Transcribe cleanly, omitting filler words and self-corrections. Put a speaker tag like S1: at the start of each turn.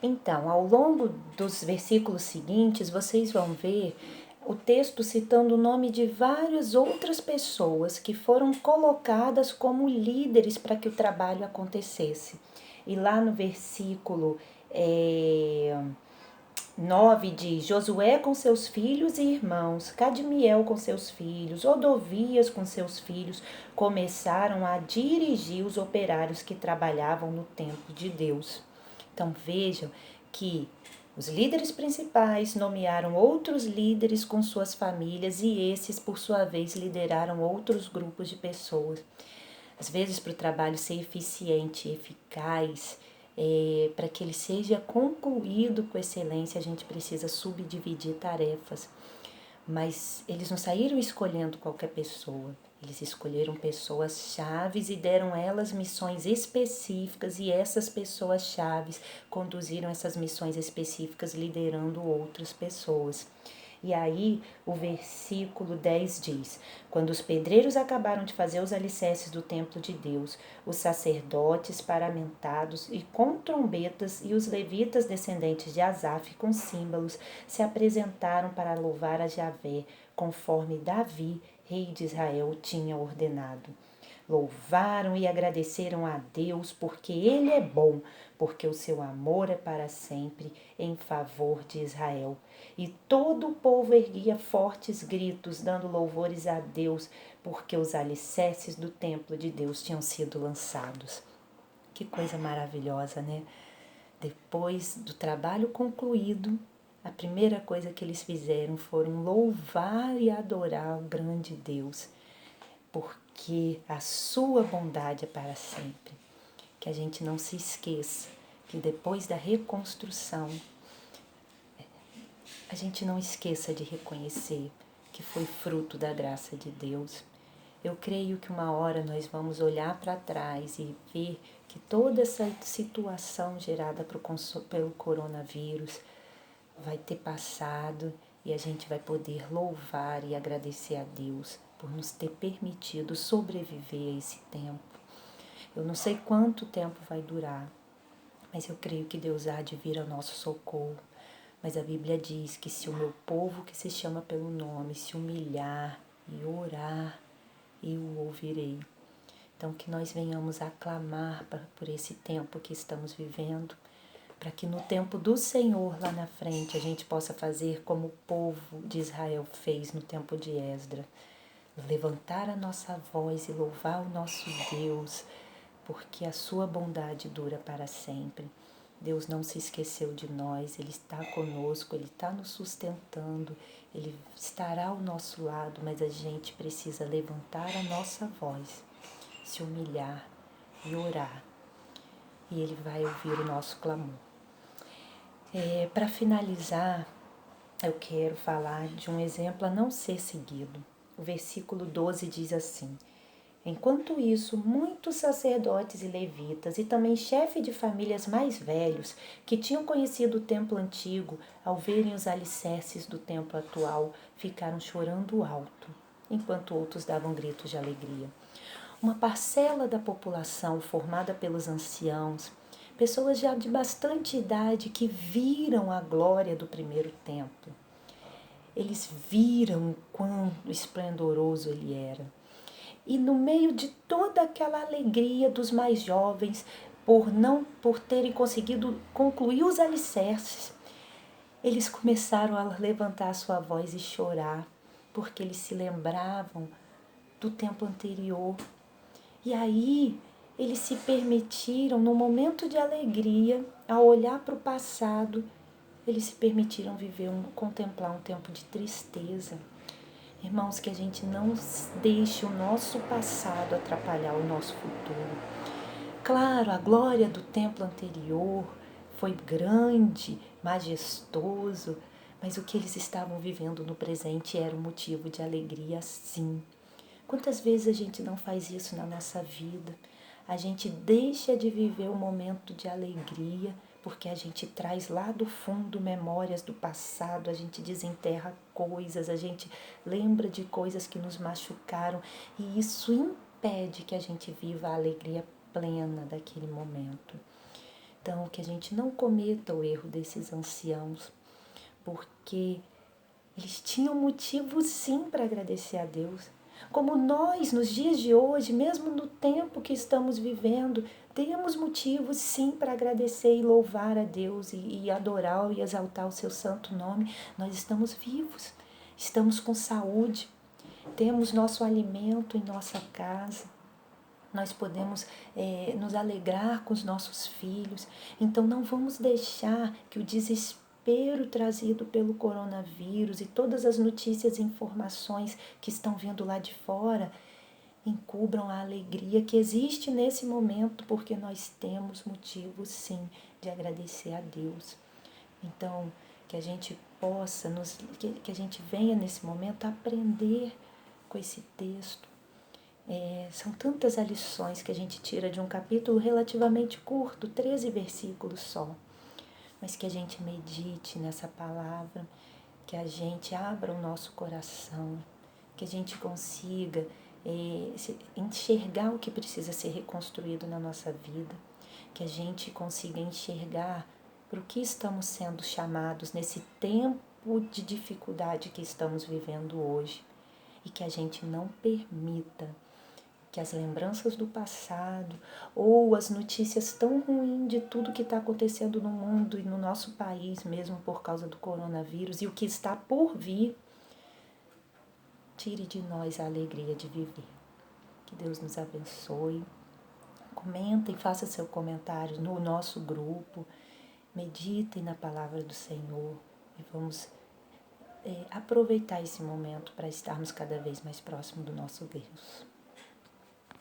S1: Então, ao longo dos versículos seguintes, vocês vão ver o texto citando o nome de várias outras pessoas que foram colocadas como líderes para que o trabalho acontecesse. E lá no versículo 9 diz: Josué com seus filhos e irmãos, Cadmiel com seus filhos, Odovias com seus filhos, começaram a dirigir os operários que trabalhavam no templo de Deus. Então vejam que os líderes principais nomearam outros líderes com suas famílias e esses, por sua vez, lideraram outros grupos de pessoas. Às vezes, para o trabalho ser eficiente e eficaz, para que ele seja concluído com excelência, a gente precisa subdividir tarefas. Mas eles não saíram escolhendo qualquer pessoa. Eles escolheram pessoas chaves e deram a elas missões específicas, e essas pessoas chaves conduziram essas missões específicas liderando outras pessoas. E aí o versículo 10 diz: Quando os pedreiros acabaram de fazer os alicerces do templo de Deus, os sacerdotes paramentados e com trombetas e os levitas descendentes de Asaf com símbolos se apresentaram para louvar a Javé, conforme Davi, rei de Israel, tinha ordenado. Louvaram e agradeceram a Deus, porque Ele é bom, porque o seu amor é para sempre em favor de Israel. E todo o povo erguia fortes gritos, dando louvores a Deus, porque os alicerces do templo de Deus tinham sido lançados. Que coisa maravilhosa, né? Depois do trabalho concluído, a primeira coisa que eles fizeram foram louvar e adorar o grande Deus, porque a sua bondade é para sempre. Que a gente não se esqueça que depois da reconstrução, a gente não esqueça de reconhecer que foi fruto da graça de Deus. Eu creio que uma hora nós vamos olhar para trás e ver que toda essa situação gerada pelo coronavírus vai ter passado e a gente vai poder louvar e agradecer a Deus por nos ter permitido sobreviver a esse tempo. Eu não sei quanto tempo vai durar, mas eu creio que Deus há de vir ao nosso socorro. Mas a Bíblia diz que se o meu povo que se chama pelo nome se humilhar e orar, eu o ouvirei. Então que nós venhamos a clamar por esse tempo que estamos vivendo, para que no tempo do Senhor lá na frente a gente possa fazer como o povo de Israel fez no tempo de Esdras, levantar a nossa voz e louvar o nosso Deus, porque a sua bondade dura para sempre. Deus não se esqueceu de nós, Ele está conosco, Ele está nos sustentando, Ele estará ao nosso lado, mas a gente precisa levantar a nossa voz, se humilhar e orar, e Ele vai ouvir o nosso clamor. Para finalizar, eu quero falar de um exemplo a não ser seguido. O versículo 12 diz assim: Enquanto isso, muitos sacerdotes e levitas e também chefes de famílias mais velhos que tinham conhecido o templo antigo, ao verem os alicerces do templo atual, ficaram chorando alto, enquanto outros davam gritos de alegria. Uma parcela da população formada pelos anciãos, pessoas já de bastante idade que viram a glória do primeiro templo. Eles viram o quão esplendoroso ele era. E no meio de toda aquela alegria dos mais jovens por terem conseguido concluir os alicerces, eles começaram a levantar sua voz e chorar, porque eles se lembravam do tempo anterior. E aí eles se permitiram, no momento de alegria, ao olhar para o passado, eles se permitiram contemplar um tempo de tristeza. Irmãos, que a gente não deixe o nosso passado atrapalhar o nosso futuro. Claro, a glória do templo anterior foi grande, majestoso, mas o que eles estavam vivendo no presente era um motivo de alegria, sim. Quantas vezes a gente não faz isso na nossa vida? A gente deixa de viver um momento de alegria porque a gente traz lá do fundo memórias do passado, a gente desenterra coisas, a gente lembra de coisas que nos machucaram e isso impede que a gente viva a alegria plena daquele momento. Então, que a gente não cometa o erro desses anciãos, porque eles tinham motivo sim para agradecer a Deus. Como nós, nos dias de hoje, mesmo no tempo que estamos vivendo, temos motivos sim para agradecer e louvar a Deus e adorar e exaltar o seu santo nome. Nós estamos vivos, estamos com saúde, temos nosso alimento em nossa casa. Nós podemos nos alegrar com os nossos filhos. Então não vamos deixar que o desespero trazido pelo coronavírus e todas as notícias e informações que estão vindo lá de fora encubram a alegria que existe nesse momento, porque nós temos motivo sim de agradecer a Deus. Então, que a gente possa, que a gente venha nesse momento aprender com esse texto. São tantas as lições que a gente tira de um capítulo relativamente curto, 13 versículos só. Mas que a gente medite nessa palavra, que a gente abra o nosso coração, que a gente consiga enxergar o que precisa ser reconstruído na nossa vida, que a gente consiga enxergar para o que estamos sendo chamados nesse tempo de dificuldade que estamos vivendo hoje e que a gente não permita que as lembranças do passado ou as notícias tão ruins de tudo que está acontecendo no mundo e no nosso país, mesmo por causa do coronavírus e o que está por vir, tire de nós a alegria de viver. Que Deus nos abençoe. Comenta e faça seu comentário no nosso grupo. Meditem na palavra do Senhor e vamos aproveitar esse momento para estarmos cada vez mais próximos do nosso Deus.